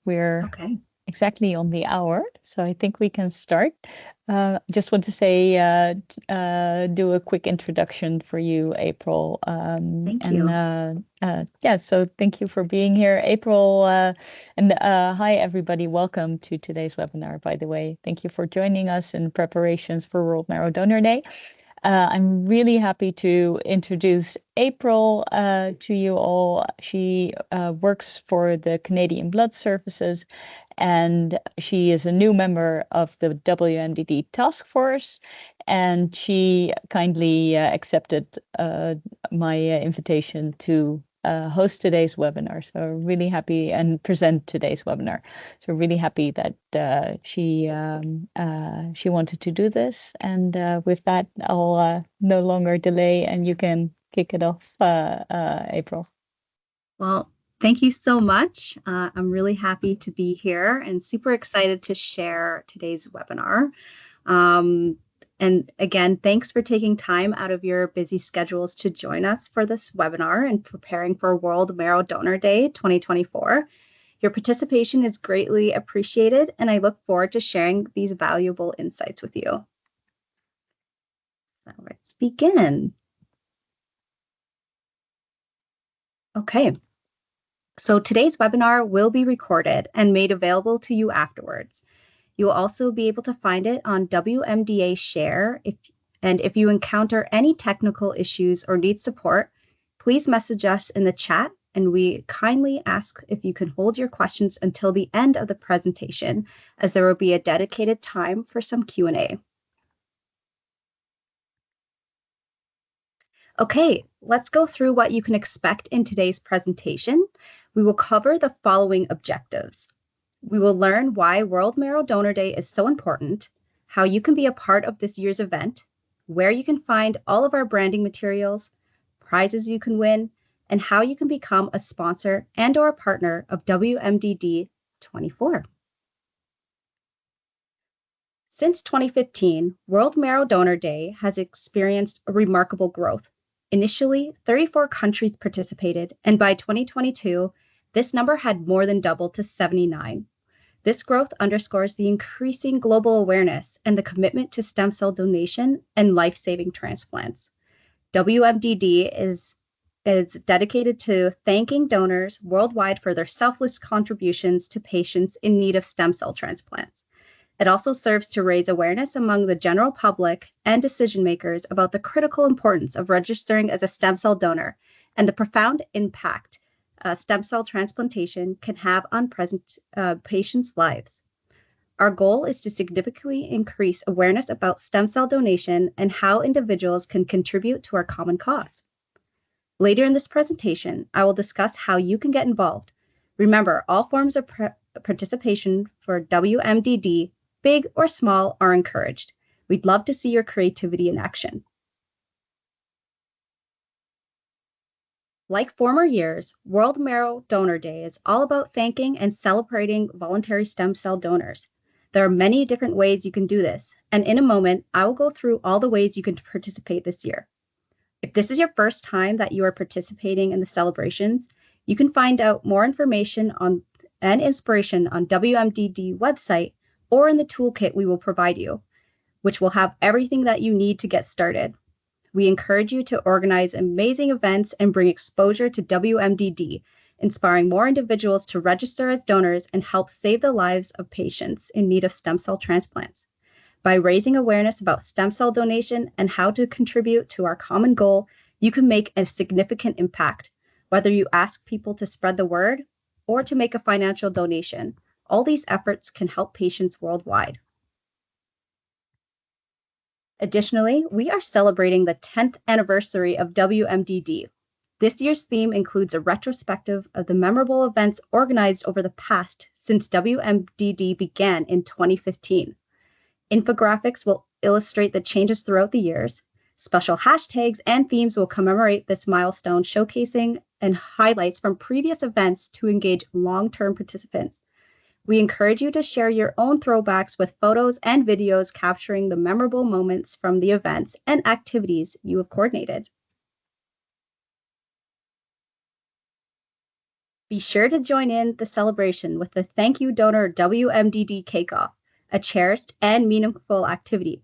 We're Okay. exactly on the hour, so I think we can start. Just want to say, do a quick introduction for you, April. Thank you. Yeah, so thank you for being here, April. And hi, everybody. Welcome to today's webinar, by the way. Thank you for joining us in preparations for World Marrow Donor Day. I'm really happy to introduce April to you all. She works for the Canadian Blood Services, and she is a new member of the WMDD task force. And she kindly accepted my invitation to host today's webinar. So really happy and present today's webinar. So really happy that she wanted to do this. And with that, I'll no longer delay, and you can kick it off, April. Well, thank you so much. I'm really happy to be here and super excited to share today's webinar. Um, and again, thanks for taking time out of your busy schedules to join us for this webinar and preparing for World Marrow Donor Day 2024. Your participation is greatly appreciated, and I look forward to sharing these valuable insights with you. So let's begin. Okay. So today's webinar will be recorded and made available to you afterwards. You will also be able to find it on WMDA Share. If you encounter any technical issues or need support, please message us in the chat, and we kindly ask if you can hold your questions until the end of the presentation, as there will be a dedicated time for some Q&A. Okay, let's go through what you can expect in today's presentation. We will cover the following objectives. We will learn why World Marrow Donor Day is so important, how you can be a part of this year's event, where you can find all of our branding materials, prizes you can win, and how you can become a sponsor and/or a partner of WMDD 24. Since 2015, World Marrow Donor Day has experienced a remarkable growth. Initially, 34 countries participated, and by 2022, this number had more than doubled to 79. This growth underscores the increasing global awareness and the commitment to stem cell donation and life-saving transplants. WMDD is dedicated to thanking donors worldwide for their selfless contributions to patients in need of stem cell transplants. It also serves to raise awareness among the general public and decision makers about the critical importance of registering as a stem cell donor and the profound impact stem cell transplantation can have on patients' lives. Our goal is to significantly increase awareness about stem cell donation and how individuals can contribute to our common cause. Later in this presentation, I will discuss how you can get involved. Remember, all forms of participation for WMDD, big or small, are encouraged. We'd love to see your creativity in action. Like former years, World Marrow Donor Day is all about thanking and celebrating voluntary stem cell donors. There are many different ways you can do this, and in a moment, I will go through all the ways you can participate this year. If this is your first time that you are participating in the celebrations, you can find out more information on and inspiration on WMDD website or in the toolkit we will provide you, which will have everything that you need to get started. We encourage you to organize amazing events and bring exposure to WMDD, inspiring more individuals to register as donors and help save the lives of patients in need of stem cell transplants. By raising awareness about stem cell donation and how to contribute to our common goal, you can make a significant impact. Whether you ask people to spread the word or to make a financial donation, all these efforts can help patients worldwide. Additionally, we are celebrating the 10th anniversary of WMDD. This year's theme includes a retrospective of the memorable events organized over the past since WMDD began in 2015. Infographics will illustrate the changes throughout the years. Special hashtags and themes will commemorate this milestone, showcasing and highlights from previous events to engage long-term participants. We encourage you to share your own throwbacks with photos and videos capturing the memorable moments from the events and activities you have coordinated. Be sure to join in the celebration with the Thank You Donor WMDD Cake-Off, a cherished and meaningful activity.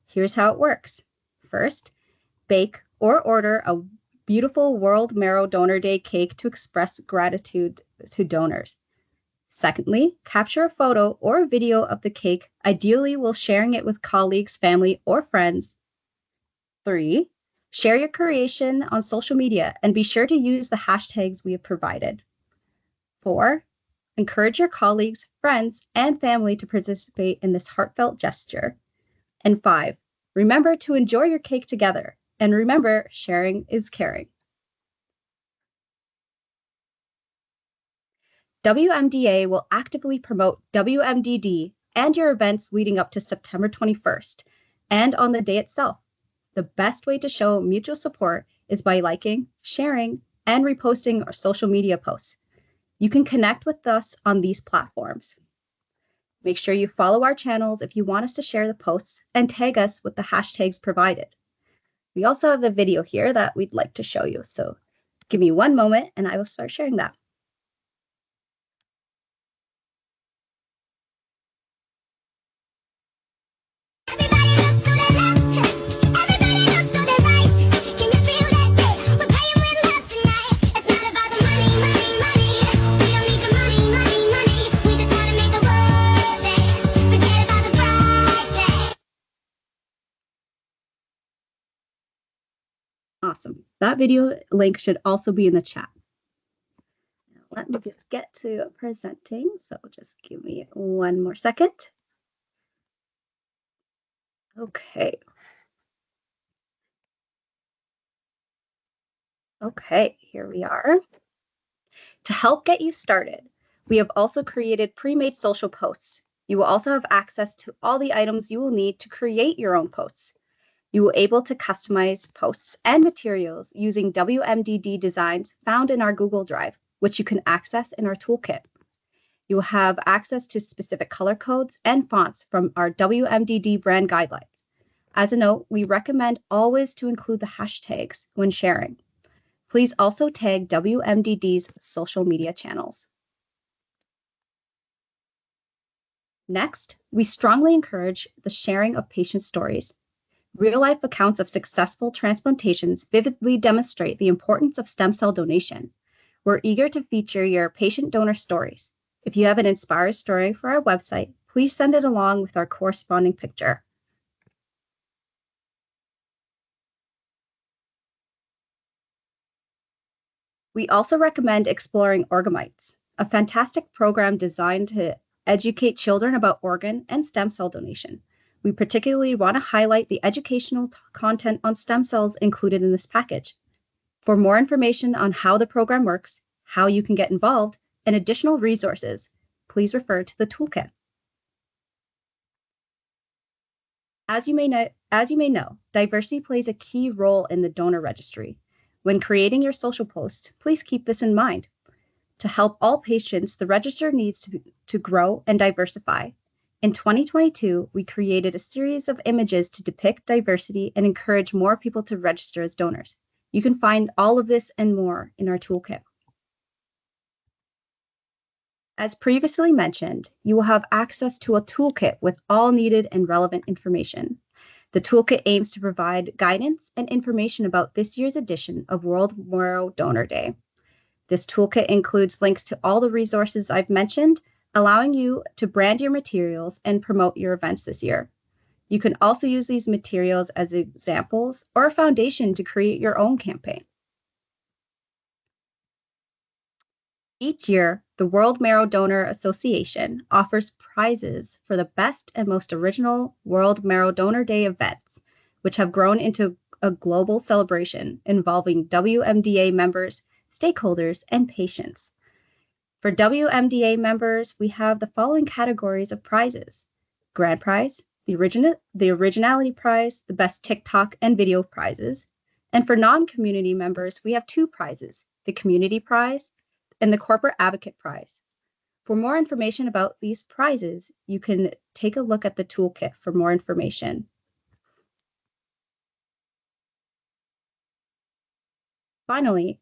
Here's how it works. First, bake or order a beautiful World Marrow Donor Day cake to express gratitude to donors. Secondly, capture a photo or a video of the cake, ideally while sharing it with colleagues, family, or friends. 3, share your creation on social media and be sure to use the hashtags we have provided. 4, encourage your colleagues, friends, and family to participate in this heartfelt gesture. And 5, remember to enjoy your cake together. And remember, sharing is caring. WMDA will actively promote WMDD and your events leading up to September 21st and on the day itself. The best way to show mutual support is by liking, sharing, and reposting our social media posts. You can connect with us on these platforms. Make sure you follow our channels if you want us to share the posts and tag us with the hashtags provided. We also have the video here that we'd like to show you. So give me one moment and I will start sharing that. Awesome. That video link should also be in the chat. Now, let me just get to presenting. So just give me one more second. Okay. Okay, here we are. To help get you started, we have also created pre-made social posts. You will also have access to all the items you will need to create your own posts. You will be able to customize posts and materials using WMDD designs found in our Google Drive, which you can access in our toolkit. You will have access to specific color codes and fonts from our WMDD brand guidelines. As a note, we recommend always to include the hashtags when sharing. Please also tag WMDD's social media channels. Next, we strongly encourage the sharing of patient stories. Real-life accounts of successful transplantations vividly demonstrate the importance of stem cell donation. We're eager to feature your patient donor stories. If you have an inspired story for our website, please send it along with our corresponding picture. We also recommend exploring Orgamites, a fantastic program designed to educate children about organ and stem cell donation. We particularly want to highlight the educational content on stem cells included in this package. For more information on how the program works, how you can get involved, and additional resources, please refer to the toolkit. As you may know, diversity plays a key role in the donor registry. When creating your social posts, please keep this in mind. To help all patients, the register needs to grow and diversify. In 2022, we created a series of images to depict diversity and encourage more people to register as donors. You can find all of this and more in our toolkit. As previously mentioned, you will have access to a toolkit with all needed and relevant information. The toolkit aims to provide guidance and information about this year's edition of World Marrow Donor Day. This toolkit includes links to all the resources I've mentioned, allowing you to brand your materials and promote your events this year. You can also use these materials as examples or a foundation to create your own campaign. Each year, the World Marrow Donor Association offers prizes for the best and most original World Marrow Donor Day events, which have grown into a global celebration involving WMDA members, stakeholders, and patients. For WMDA members, we have the following categories of prizes: Grand Prize, the Originality Prize, the Best TikTok and Video prizes. And for non-community members, we have two prizes, the Community Prize and the Corporate Advocate Prize. For more information about these prizes, you can take a look at the toolkit for more information. Finally,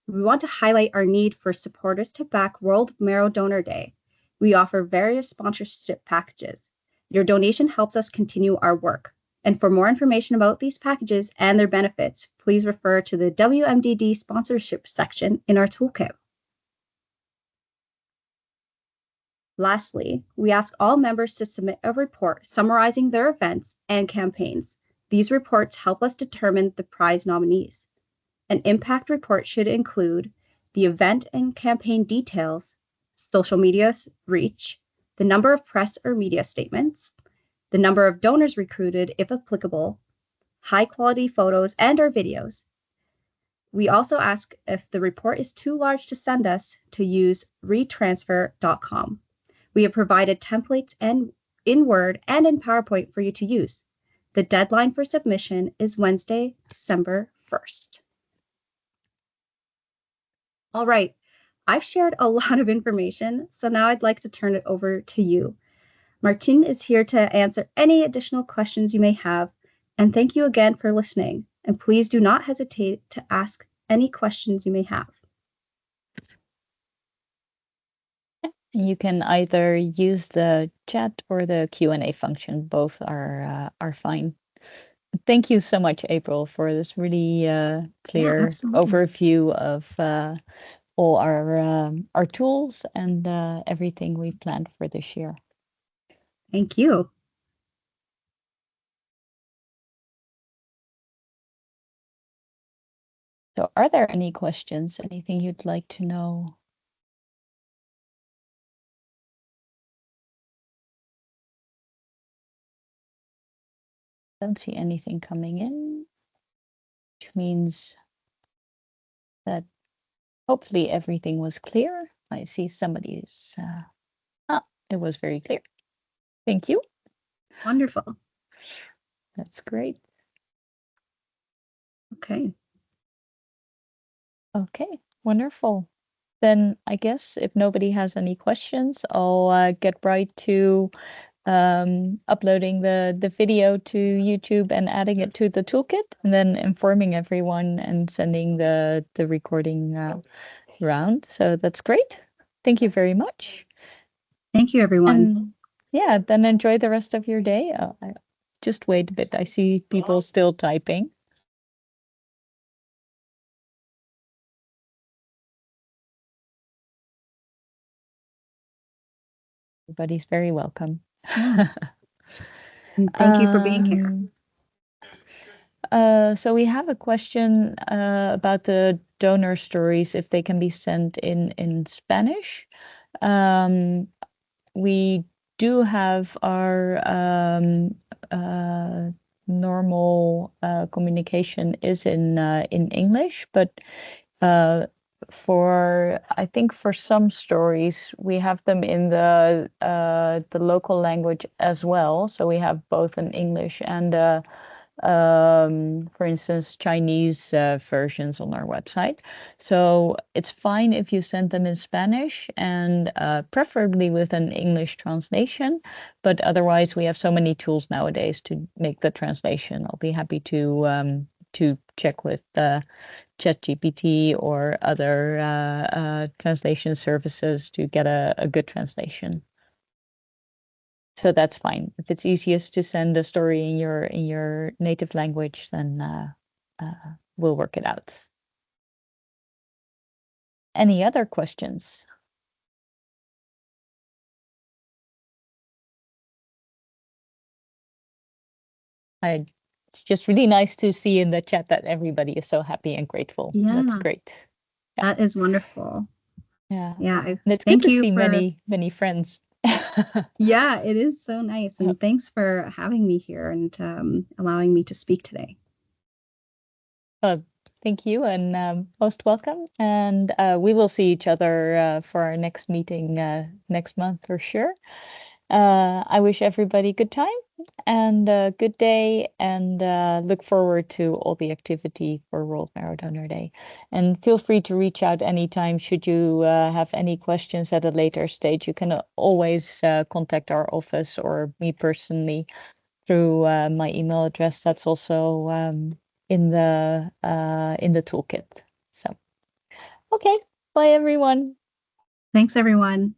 We want to highlight our need for supporters to back World Marrow Donor Day. We offer various sponsorship packages. Your donation helps us continue our work. And for more information about these packages and their benefits, please refer to the WMDD sponsorship section in our toolkit. Lastly, we ask all members to submit a report summarizing their events and campaigns. These reports help us determine the prize nominees. An impact report should include the event and campaign details, social media reach, the number of press or media statements, the number of donors recruited if applicable, high quality photos and or videos. We also ask if the report is too large to send us to use retransfer.com. We have provided templates in Word and in PowerPoint for you to use. The deadline for submission is Wednesday, December 1st. All right, I've shared a lot of information, so now I'd like to turn it over to you. Martine is here to answer any additional questions you may have, and thank you again for listening. And please do not hesitate to ask any questions you may have. You can either use the chat or the Q&A function. Both are fine. Thank you so much, April, for this really clear overview of all our tools and everything we've planned for this year. Thank you. So are there any questions? Anything you'd like to know? Don't see anything coming in, which means that hopefully everything was clear. I see somebody's, it was very clear. Thank you. Wonderful. That's great. Okay. Okay, wonderful. Then I guess if nobody has any questions, I'll get right to uploading the video to YouTube and adding it to the toolkit, and then informing everyone and sending the recording around. So that's great. Thank you very much. Thank you, everyone. And yeah, then enjoy the rest of your day. Just wait a bit. I see people still typing. Everybody's very welcome. Yeah. Thank you for being here. So we have a question about the donor stories, if they can be sent in Spanish. We do have our normal communication is in English, but I think for some stories we have them in the local language as well. So we have both an English and for instance, Chinese versions on our website. So it's fine if you send them in Spanish, and preferably with an English translation. But otherwise, we have so many tools nowadays to make the translation. I'll be happy to check with ChatGPT or other translation services to get a good translation. So that's fine. If it's easiest to send a story in your native language, then we'll work it out. Any other questions? It's just really nice to see in the chat that everybody is so happy and grateful. Yeah. That's great. Yeah. That is wonderful. Yeah. Yeah. And it's good to see many friends. Yeah, it is so nice. And thanks for having me here and allowing me to speak today. Thank you, and most welcome. And we will see each other for our next meeting next month for sure. I wish everybody good time and a good day, and look forward to all the activity for World Marrow Donor Day. And feel free to reach out anytime should you have any questions at a later stage. You can always contact our office or me personally through my email address. That's also in the toolkit. So Okay, bye everyone. Thanks, everyone.